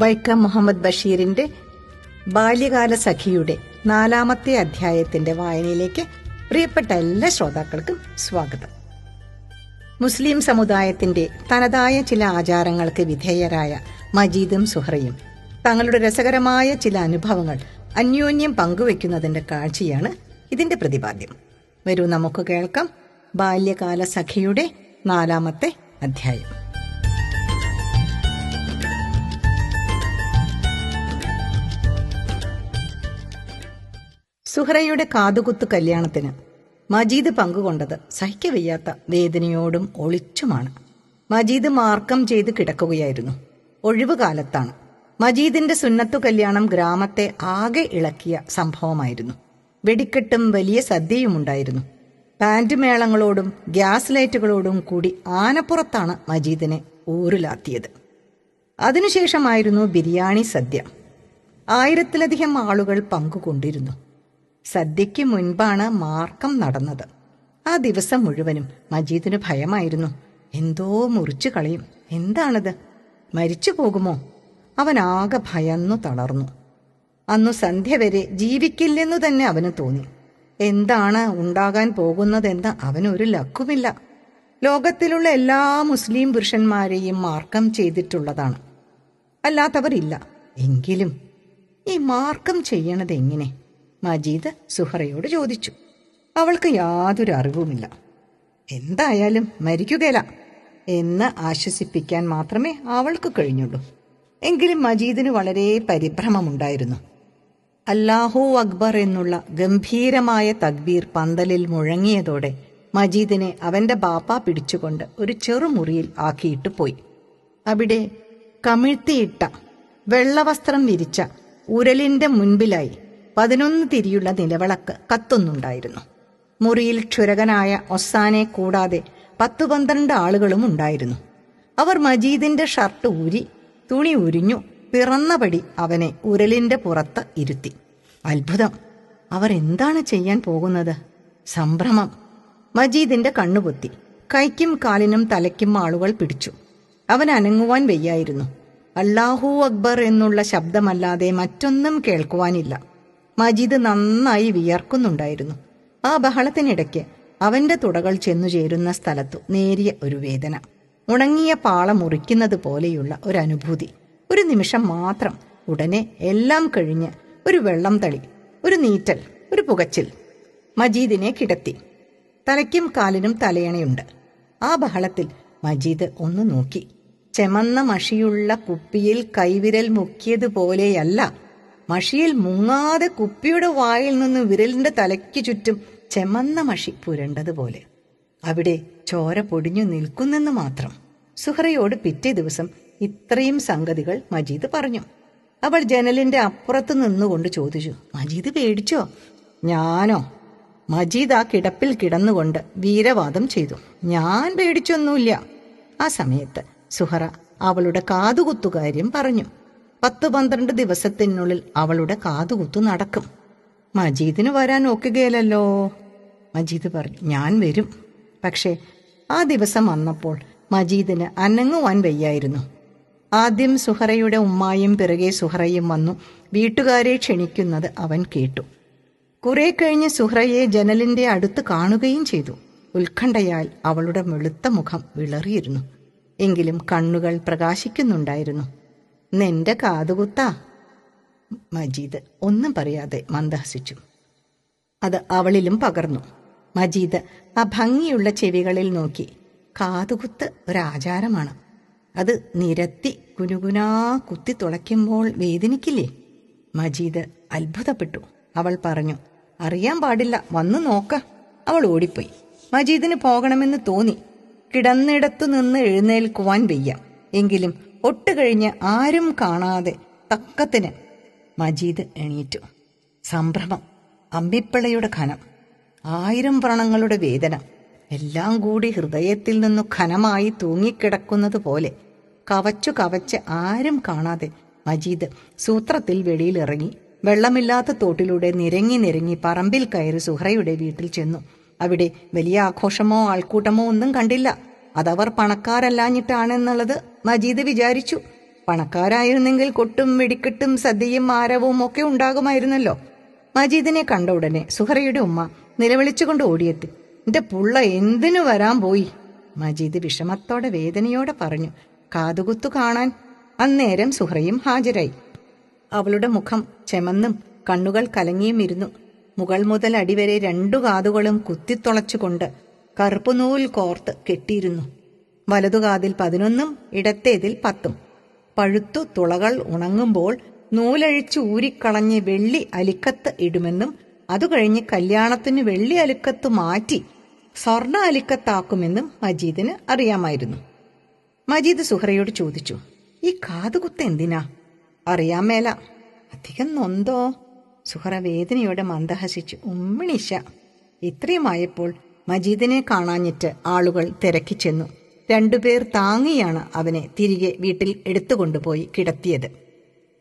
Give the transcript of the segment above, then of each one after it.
വൈക്കം മുഹമ്മദ് ബഷീറിന്റെ ബാല്യകാല സഖിയുടെ 4-ാമത്തെ അധ്യായത്തിന്റെ വായനയിലേക്ക് പ്രിയപ്പെട്ട എല്ലാ ശ്രോതാക്കൾക്കും സ്വാഗതം. മുസ്ലിം സമുദായത്തിന്റെ തനതായ ചില ആചാരങ്ങൾക്ക് വിധേയരായ മജീദും സുഹറയും തങ്ങളുടെ രസകരമായ ചില അനുഭവങ്ങൾ അന്യോന്യം പങ്കുവെക്കുന്നതിന്റെ കാഴ്ചയാണ് ഇതിന്റെ പ്രതിപാദ്യം. വരൂ, നമുക്ക് കേൾക്കാം ബാല്യകാല സഖിയുടെ 4-ാമത്തെ അധ്യായം. സുഹറയുടെ കാതുകുത്തു കല്യാണത്തിന് മജീദ് പങ്കുകൊണ്ടത് സഹിക്കവയ്യാത്ത വേദനയോടും ഒളിച്ചുമാണ്. മജീദ് മാർക്കം ചെയ്ത് കിടക്കുകയായിരുന്നു. ഒഴിവുകാലത്താണ്. മജീദിന്റെ സുന്നത്തു കല്യാണം ഗ്രാമത്തെ ആകെ ഇളക്കിയ സംഭവമായിരുന്നു. വെടിക്കെട്ടും വലിയ സദ്യയുമുണ്ടായിരുന്നു. ബാൻഡ് മേളങ്ങളോടും ഗ്യാസ് ലൈറ്റുകളോടും കൂടി ആനപ്പുറത്താണ് മജീദിനെ ഊരിലാത്തിയത്. അതിനുശേഷമായിരുന്നു ബിരിയാണി സദ്യ. 1000-ലധികം ആളുകൾ പങ്കുകൊണ്ടിരുന്നു. സദ്യയ്ക്ക് മുൻപാണ് മാർക്കം നടന്നത്. ആ ദിവസം മുഴുവനും മജീദിന് ഭയമായിരുന്നു. എന്തോ മുറിച്ചു കളയും. എന്താണത്? മരിച്ചു പോകുമോ? അവനാകെ ഭയന്നു തളർന്നു. അന്നു സന്ധ്യ വരെ ജീവിക്കില്ലെന്നു തന്നെ അവന് തോന്നി. എന്താണ് ഉണ്ടാകാൻ പോകുന്നതെന്ന് അവനൊരു ലക്കുമില്ല. ലോകത്തിലുള്ള എല്ലാ മുസ്ലിം പുരുഷന്മാരെയും മാർക്കം ചെയ്തിട്ടുള്ളതാണ്. അല്ലാത്തവരില്ല. എങ്കിലും ഈ മാർക്കം ചെയ്യണത് എങ്ങനെ? മജീദ് സുഹറയോട് ചോദിച്ചു. അവൾക്ക് യാതൊരു അറിവുമില്ല. എന്തായാലും മരിക്കുകയില്ല എന്ന് ആശ്വസിപ്പിക്കാൻ മാത്രമേ അവൾക്ക് കഴിഞ്ഞുള്ളൂ. എങ്കിലും മജീദിന് വളരെ പരിഭ്രമമുണ്ടായിരുന്നു. അല്ലാഹു അക്ബർ എന്നുള്ള ഗംഭീരമായ തക്ബീർ പന്തലിൽ മുഴങ്ങിയതോടെ മജീദിനെ അവന്റെ ബാപ്പ പിടിച്ചുകൊണ്ട് ഒരു ചെറുമുറിയിൽ ആക്കിയിട്ട് പോയി. അവിടെ കമിഴ്ത്തിയിട്ട വെള്ളവസ്ത്രം വിരിച്ച ഉരലിന്റെ മുൻപിലായി 11 തിരിയുള്ള നിലവിളക്ക് കത്തുന്നുണ്ടായിരുന്നു. മുറിയിൽ ക്ഷുരകനായ ഒസാനെ കൂടാതെ 10-12 ആളുകളും ഉണ്ടായിരുന്നു. അവർ മജീദിന്റെ ഷർട്ട് ഊരി തുണി ഉരിഞ്ഞു പിറന്നപടി അവനെ ഉരലിന്റെ പുറത്ത് ഇരുത്തി. അത്ഭുതം! അവർ എന്താണ് ചെയ്യാൻ പോകുന്നത്? സംഭ്രമം. മജീദിന്റെ കണ്ണുപൊത്തി. കൈക്കും കാലിനും തലയ്ക്കും ആളുകൾ പിടിച്ചു. അവൻ അനങ്ങുവാൻ വയ്യായിരുന്നു. അല്ലാഹു അക്ബർ എന്നുള്ള ശബ്ദമല്ലാതെ മറ്റൊന്നും കേൾക്കുവാനില്ല. മജീദ് നന്നായി വിയർക്കുന്നുണ്ടായിരുന്നു. ആ ബഹളത്തിനിടയ്ക്ക് അവന്റെ തുടകൾ ചെന്നു ചേരുന്ന സ്ഥലത്തു നേരിയ ഒരു വേദന, ഉണങ്ങിയ പാള മുറിക്കുന്നത് പോലെയുള്ള ഒരു അനുഭൂതി. ഒരു നിമിഷം മാത്രം. ഉടനെ എല്ലാം കഴിഞ്ഞ് ഒരു വെള്ളം തളി, ഒരു നീറ്റൽ, ഒരു പുകച്ചിൽ. മജീദിനെ കിടത്തി. തലയ്ക്കും കാലിനും തലയണയുണ്ട്. ആ ബഹളത്തിൽ മജീദ് ഒന്ന് നോക്കി. ചെമന്ന മഷിയുള്ള കുപ്പിയിൽ കൈവിരൽ മുക്കിയതുപോലെയല്ല, മഷിയിൽ മുങ്ങാതെ കുപ്പിയുടെ വായിൽ നിന്ന് വിരലിന്റെ തലയ്ക്ക് ചുറ്റും ചെമന്ന മഷി പുരണ്ടതുപോലെ. അവിടെ ചോര പൊടിഞ്ഞു നിൽക്കുന്നെന്ന് മാത്രം. സുഹറയോട് പിറ്റേ ദിവസം ഇത്രയും സംഗതികൾ മജീദ് പറഞ്ഞു. അവൾ ജനലിന്റെ അപ്പുറത്ത് നിന്നുകൊണ്ട് ചോദിച്ചു, മജീദ് പേടിച്ചോ? ഞാനോ? മജീദ് ആ കിടപ്പിൽ കിടന്നുകൊണ്ട് വീരവാദം ചെയ്തു. ഞാൻ പേടിച്ചൊന്നുമില്ല. ആ സമയത്ത് സുഹറ അവളുടെ കാതുകുത്തുകാര്യം പറഞ്ഞു. 10-12 ദിവസത്തിനുള്ളിൽ അവളുടെ കാതുകുത്തു നടക്കും. മജീദിന് വരാൻ ഒക്കുകയില്ലല്ലോ. മജീദ് പറഞ്ഞു, ഞാൻ വരും. പക്ഷേ ആ ദിവസം വന്നപ്പോൾ മജീദിന് അനങ്ങുവാൻ വയ്യായിരുന്നു. ആദ്യം സുഹറയുടെ ഉമ്മായും പിറകെ സുഹറയും വന്നു വീട്ടുകാരെ ക്ഷണിക്കുന്നത് അവൻ കേട്ടു. കുറെ കഴിഞ്ഞ് സുഹറയെ ജനലിന്റെ അടുത്ത് കാണുകയും ചെയ്തു. ഉത്കണ്ഠയാൽ അവളുടെ വെളുത്ത മുഖം വിളറിയിരുന്നു. എങ്കിലും കണ്ണുകൾ പ്രകാശിക്കുന്നുണ്ടായിരുന്നു. നിന്റെ കാതുകുത്താ? മജീദ് ഒന്നും പറയാതെ മന്ദഹസിച്ചു. അത് അവളിലും പകർന്നു. മജീദ് ആ ഭംഗിയുള്ള ചെവികളിൽ നോക്കി. കാതുകുത്ത് ഒരാചാരമാണ്. അത് നിരത്തി കുനുകുനാ കുത്തി തുളയ്ക്കുമ്പോൾ വേദനിക്കില്ലേ? മജീദ് അത്ഭുതപ്പെട്ടു. അവൾ പറഞ്ഞു, അറിയാൻ പാടില്ല, വന്നു നോക്ക. അവൾ ഓടിപ്പോയി. മജീദിന് പോകണമെന്ന് തോന്നി. കിടന്നിടത്തു നിന്ന് എഴുന്നേൽക്കുവാൻ വയ്യ. എങ്കിലും ഒട്ടുകഴിഞ്ഞ് ആരും കാണാതെ തക്കത്തിന് മജീദ് എണീറ്റു. സംഭ്രമം, അമ്പിപ്പിളയുടെ ഖനം, 1000 വ്രണങ്ങളുടെ വേദന എല്ലാം കൂടി ഹൃദയത്തിൽ നിന്നു ഖനമായി തൂങ്ങിക്കിടക്കുന്നത് പോലെ കവച്ചു കവച്ച് ആരും കാണാതെ മജീദ് സൂത്രത്തിൽ വെളിയിലിറങ്ങി വെള്ളമില്ലാത്ത തോട്ടിലൂടെ നിരങ്ങി പറമ്പിൽ കയറി സുഹറയുടെ വീട്ടിൽ ചെന്നു. അവിടെ വലിയ ആഘോഷമോ ആൾക്കൂട്ടമോ ഒന്നും കണ്ടില്ല. അതവർ പണക്കാരല്ലാഞ്ഞിട്ടാണെന്നുള്ളത് മജീദ് വിചാരിച്ചു. പണക്കാരായിരുന്നെങ്കിൽ കൊട്ടും വെടിക്കെട്ടും സദ്യയും ആരവവും ഒക്കെ ഉണ്ടാകുമായിരുന്നല്ലോ. മജീദിനെ കണ്ട ഉടനെ സുഹറയുടെ ഉമ്മ നിലവിളിച്ചുകൊണ്ട് ഓടിയെത്തി. എന്റെ പുള്ള എന്തിനു വരാൻ പോയി? മജീദ് വിഷമത്തോടെ വേദനയോടെ പറഞ്ഞു. കാതുകുത്തു കാണാൻ. അന്നേരം സുഹറയും ഹാജരായി. അവളുടെ മുഖം ചെമന്നും കണ്ണുകൾ കലങ്ങിയും ഇരുന്നു. മുകൾ മുതൽ അടിവരെ 2 കാതുകളും കുത്തിത്തുളച്ചുകൊണ്ട് കറുപ്പുനൂൽ കോർത്ത് കെട്ടിയിരുന്നു. വലതുകാതിൽ 11ഉം ഇടത്തേതിൽ 10ഉം. പഴുത്തു തുളകൾ ഉണങ്ങുമ്പോൾ നൂലഴിച്ച് ഊരിക്കളഞ്ഞ് വെള്ളി അലിക്കത്ത് ഇടുമെന്നും അതുകഴിഞ്ഞ് കല്യാണത്തിന് വെള്ളി അലിക്കത്ത് മാറ്റി സ്വർണ്ണ അലിക്കത്താക്കുമെന്നും മജീദിന് അറിയാമായിരുന്നു. മജീദ് സുഹറയോട് ചോദിച്ചു, ഈ കാതുകുത്ത് എന്തിനാ? അറിയാൻ മേല. അധികം നൊന്തോ? സുഹറ വേദനയോടെ മന്ദഹസിച്ചു. ഉമ്മിണിശ. ഇത്രയുമായപ്പോൾ മജീദിനെ കാണാഞ്ഞിട്ട് ആളുകൾ തിരക്കി ചെന്നു. 2 പേർ താങ്ങിയാണ് അവനെ തിരികെ വീട്ടിൽ എടുത്തുകൊണ്ടുപോയി കിടത്തിയത്.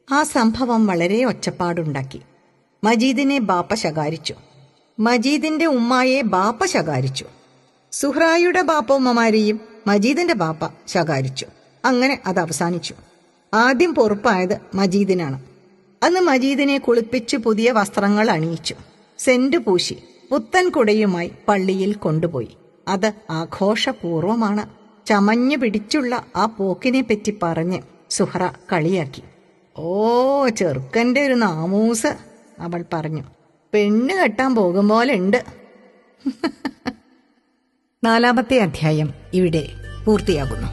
ആ സംഭവം വളരെ ഒച്ചപ്പാടുണ്ടാക്കി. മജീദിനെ ബാപ്പ ശകാരിച്ചു. മജീദിന്റെ ഉമ്മായെ ബാപ്പ ശകാരിച്ചു. സുഹ്റായുടെ ബാപ്പ ഉമ്മമാരെയും മജീദിന്റെ ബാപ്പ ശകാരിച്ചു. അങ്ങനെ അത് അവസാനിച്ചു. ആദ്യം പൊറുപ്പായത് മജീദിനാണ്. അന്ന് മജീദിനെ കുളിപ്പിച്ച് പുതിയ വസ്ത്രങ്ങൾ അണിയിച്ചു. സെന്റ് പൂശി പുത്തൻ കുടയുമായി പള്ളിയിൽ കൊണ്ടുപോയി. അത് ആഘോഷപൂർവമാണ്. ചമഞ്ഞു പിടിച്ചുള്ള ആ പോക്കിനെ പറ്റി പറഞ്ഞ് സുഹറ കളിയാക്കി. ഓ, ചെറുക്കന്റെ ഒരു നാമൂസ്, അവൾ പറഞ്ഞു. പെണ്ണ് കെട്ടാൻ പോകും പോലെ ഉണ്ട്. 4-ാമത്തെ അധ്യായം ഇവിടെ പൂർത്തിയാകുന്നു.